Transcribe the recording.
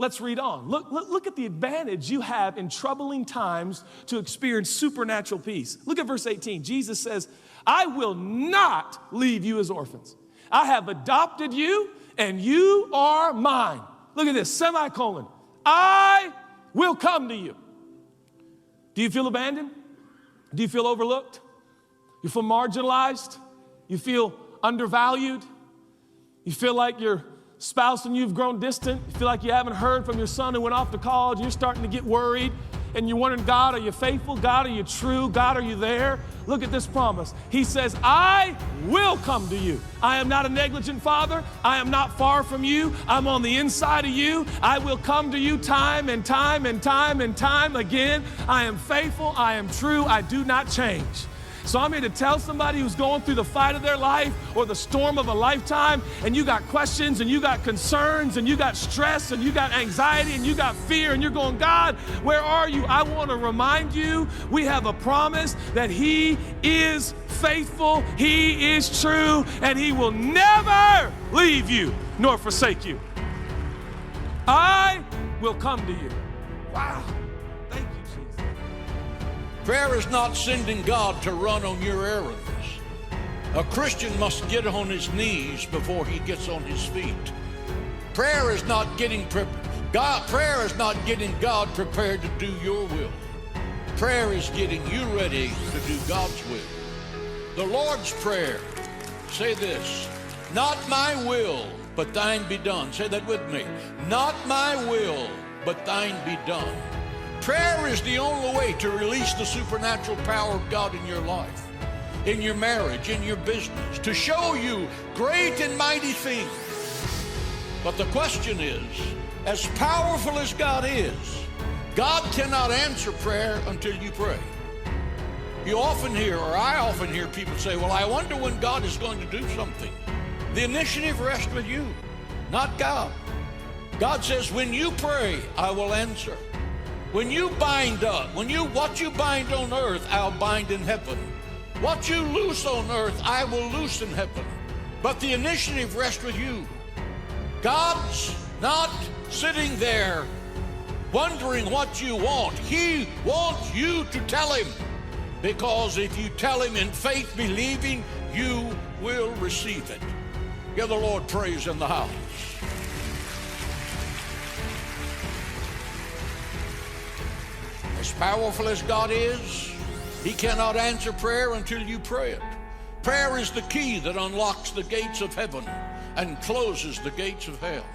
let's read on. Look at the advantage you have in troubling times to experience supernatural peace. Look at verse 18. Jesus says, I will not leave you as orphans. I have adopted you and you are mine. Look at this, semicolon. I will come to you. Do you feel abandoned? Do you feel overlooked? You feel marginalized? You feel undervalued? You feel like your spouse and you've grown distant? You feel like you haven't heard from your son who went off to college and you're starting to get worried and you're wondering, God, are you faithful? God, are you true? God, are you there? Look at this promise. He says, I will come to you. I am not a negligent father. I am not far from you. I'm on the inside of you. I will come to you time and time and time and time again. I am faithful. I am true. I do not change. So I'm here to tell somebody who's going through the fight of their life or the storm of a lifetime, and you got questions and you got concerns and you got stress and you got anxiety and you got fear and you're going, God, where are you? I want to remind you, we have a promise that He is faithful, He is true, and He will never leave you nor forsake you. I will come to you. Wow. Thank you, Jesus. Prayer is not sending God to run on your errands. A Christian must get on his knees before he gets on his feet. Prayer is not getting Prayer is not getting God prepared to do your will. Prayer is getting you ready to do God's will. The Lord's Prayer, say this, not my will, but thine be done. Say that with me. Not my will, but thine be done. Prayer is the only way to release the supernatural power of God in your life, in your marriage, in your business, to show you great and mighty things. But the question is, as powerful as God is, God cannot answer prayer until you pray. You often hear, or I often hear people say, well, I wonder when God is going to do something. The initiative rests with you, not God. God says, when you pray, I will answer. When you bind up, what you bind on earth, I'll bind in heaven. What you loose on earth, I will loose in heaven. But the initiative rests with you. God's not sitting there wondering what you want. He wants you to tell Him. Because if you tell Him in faith, believing, you will receive it. Give the Lord praise in the house. As powerful as God is, He cannot answer prayer until you pray it. Prayer is the key that unlocks the gates of heaven and closes the gates of hell.